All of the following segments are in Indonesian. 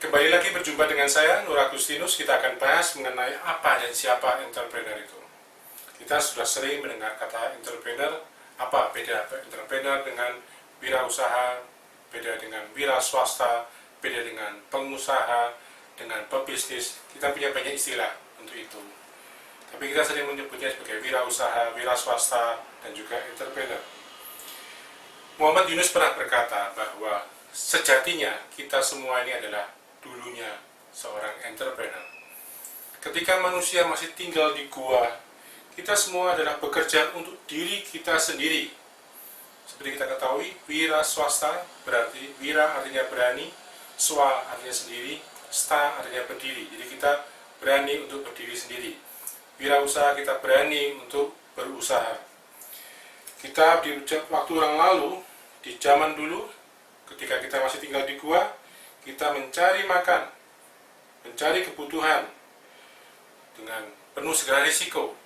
Kembali lagi berjumpa dengan saya, Nur Agustinus. Kita akan bahas mengenai apa dan siapa entrepreneur itu. Kita sudah sering mendengar kata entrepreneur. Apa beda entrepreneur dengan wirausaha, beda dengan wira swasta, beda dengan pengusaha, dengan pebisnis. Kita punya banyak istilah untuk itu. Tapi kita sering menyebutnya sebagai wirausaha, wira swasta, dan juga entrepreneur. Muhammad Yunus pernah berkata bahwa sejatinya kita semua ini adalah dulunya seorang entrepreneur. Ketika manusia masih tinggal di gua, kita semua adalah bekerja untuk diri kita sendiri. Seperti kita ketahui, wira swasta berarti wira artinya berani, swa artinya sendiri, sta artinya berdiri. Jadi kita berani untuk berdiri sendiri. Wirausaha kita berani untuk berusaha. Kita di waktu yang lalu, di zaman dulu, ketika kita masih tinggal di gua, kita mencari makan, mencari kebutuhan dengan penuh segala risiko.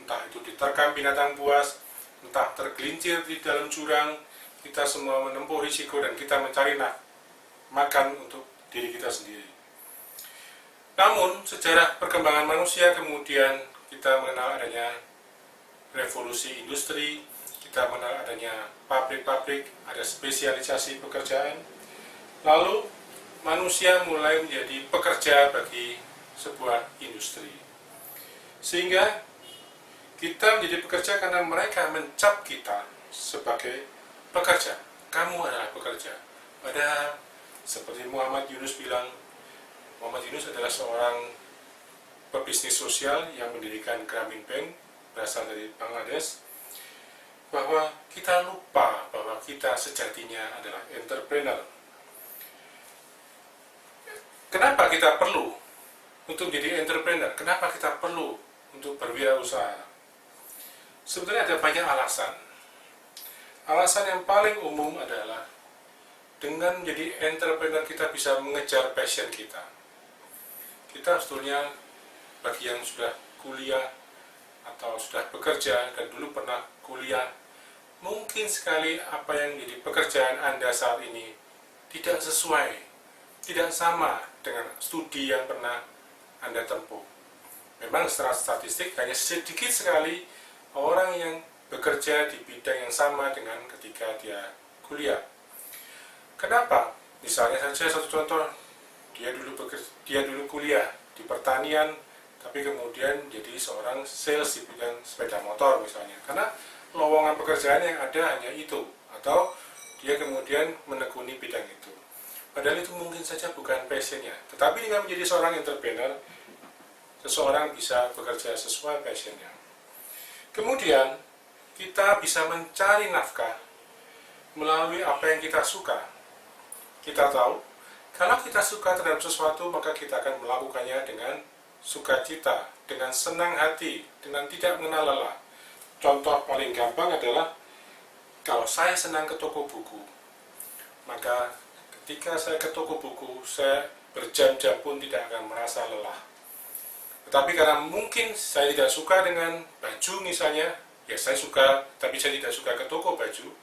Entah itu diterkam binatang buas, entah tergelincir di dalam jurang, kita semua menempuh risiko dan kita mencari makan untuk diri kita sendiri. Namun, sejarah perkembangan manusia kemudian kita mengenal adanya revolusi industri, kita mengenal adanya pabrik-pabrik, ada spesialisasi pekerjaan. Lalu, manusia mulai menjadi pekerja bagi sebuah industri. Sehingga kita menjadi pekerja karena mereka mencap kita sebagai pekerja. Kamu adalah pekerja. Padahal seperti Muhammad Yunus bilang, Muhammad Yunus adalah seorang pebisnis sosial yang mendirikan Grameen Bank, berasal dari Bangladesh, bahwa kita lupa bahwa kita sejatinya adalah entrepreneur. Kenapa kita perlu untuk menjadi entrepreneur? Kenapa kita perlu untuk berwirausaha? Sebenarnya ada banyak alasan. Alasan yang paling umum adalah dengan menjadi entrepreneur kita bisa mengejar passion kita. Kita sebetulnya bagi yang sudah kuliah atau sudah bekerja dan dulu pernah kuliah, mungkin sekali apa yang menjadi pekerjaan Anda saat ini tidak sesuai, tidak sama dengan studi yang pernah Anda tempuh. Memang secara statistik hanya sedikit sekali orang yang bekerja di bidang yang sama dengan ketika dia kuliah. Kenapa? Misalnya saja satu contoh, dia dulu kuliah di pertanian, tapi kemudian jadi seorang sales di bidang sepeda motor misalnya, karena lowongan pekerjaan yang ada hanya itu, atau dia kemudian menekuni bidang itu. Padahal itu mungkin saja bukan passionnya, tetapi dengan menjadi seorang entrepreneur, seseorang bisa bekerja sesuai passionnya. Kemudian kita bisa mencari nafkah melalui apa yang kita suka. Kita tahu, kalau kita suka terhadap sesuatu, maka kita akan melakukannya dengan sukacita, dengan senang hati, dengan tidak mengenal lelah. Contoh paling gampang adalah kalau saya senang ke toko buku, maka ketika saya ke toko buku, saya berjam-jam pun tidak akan merasa lelah. Tetapi karena mungkin saya tidak suka dengan baju misalnya, ya saya suka, tapi saya tidak suka ke toko baju,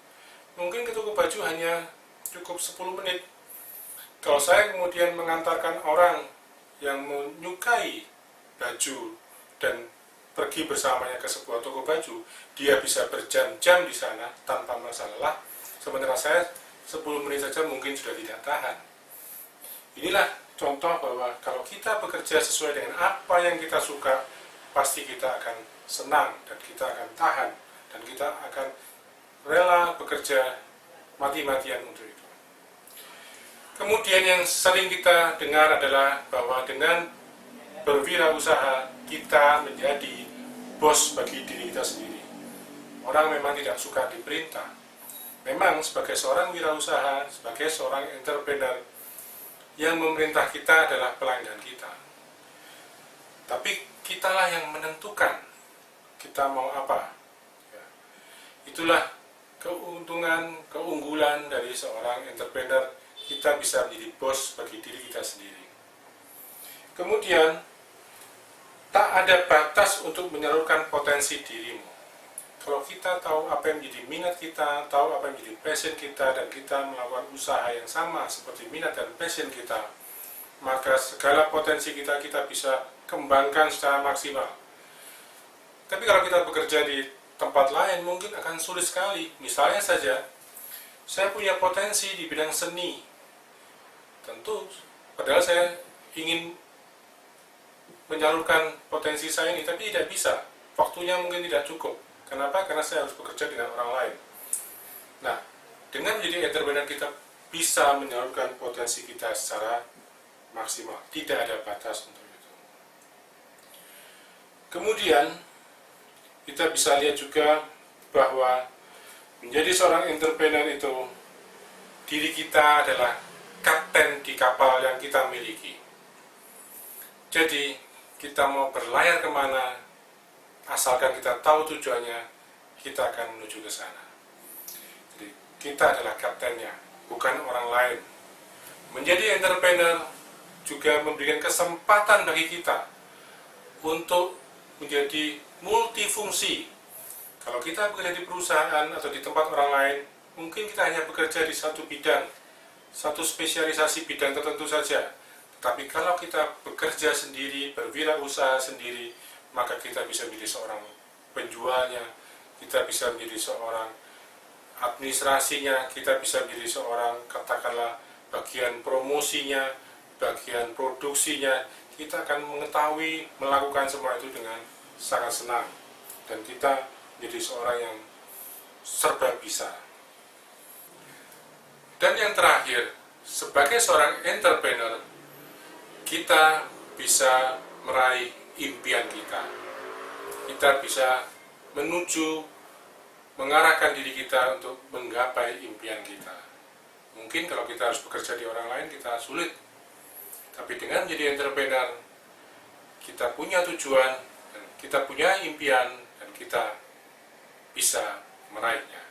mungkin ke toko baju hanya cukup 10 menit. Kalau saya kemudian mengantarkan orang yang menyukai baju dan pergi bersamanya ke sebuah toko baju, dia bisa berjam-jam di sana tanpa merasa lelah, sementara saya 10 menit saja mungkin sudah tidak tahan. Inilah contoh bahwa kalau kita bekerja sesuai dengan apa yang kita suka, pasti kita akan senang dan kita akan tahan dan kita akan rela bekerja mati-matian untuk itu. Kemudian yang sering kita dengar adalah bahwa dengan berwirausaha kita menjadi bos bagi diri kita sendiri. Orang memang tidak suka diperintah. Memang sebagai seorang wirausaha, sebagai seorang entrepreneur, yang memerintah kita adalah pelanggan kita. Tapi kitalah yang menentukan kita mau apa. Itulah keunggulan dari seorang entrepreneur. Kita bisa menjadi bos bagi diri kita sendiri. Kemudian, tak ada batas untuk menyalurkan potensi dirimu. Kalau kita tahu apa yang menjadi minat kita, tahu apa yang menjadi passion kita, dan kita melakukan usaha yang sama seperti minat dan passion kita, maka segala potensi kita bisa kembangkan secara maksimal. Tapi kalau kita bekerja di tempat lain mungkin akan sulit sekali. Misalnya saja, saya punya potensi di bidang seni. Tentu, padahal saya ingin menyalurkan potensi saya ini, tapi tidak bisa. Waktunya mungkin tidak cukup. Kenapa? Karena saya harus bekerja dengan orang lain. Nah, dengan menjadi entrepreneur kita bisa menyalurkan potensi kita secara maksimal. Tidak ada batas untuk itu. Kemudian, kita bisa lihat juga bahwa menjadi seorang entrepreneur itu, diri kita adalah kapten di kapal yang kita miliki. Jadi, kita mau berlayar kemana, asalkan kita tahu tujuannya, kita akan menuju ke sana. Jadi, kita adalah kaptennya, bukan orang lain. Menjadi entrepreneur juga memberikan kesempatan bagi kita untuk menjadi multifungsi. Kalau kita bekerja di perusahaan atau di tempat orang lain, mungkin kita hanya bekerja di satu bidang, satu spesialisasi bidang tertentu saja. Tapi kalau kita bekerja sendiri, berwirausaha sendiri, maka kita bisa menjadi seorang penjualnya, kita bisa menjadi seorang administrasinya, kita bisa menjadi seorang, katakanlah, bagian promosinya, bagian produksinya. Kita akan mengetahui, melakukan semua itu dengan sangat senang. Dan kita menjadi seorang yang serba bisa. Dan yang terakhir, sebagai seorang entrepreneur, kita bisa meraih impian kita. Kita bisa mengarahkan diri kita untuk menggapai impian kita. Mungkin kalau kita harus bekerja di orang lain, kita sulit. Tapi dengan menjadi entrepreneur, kita punya tujuan, dan kita punya impian, dan kita bisa meraihnya.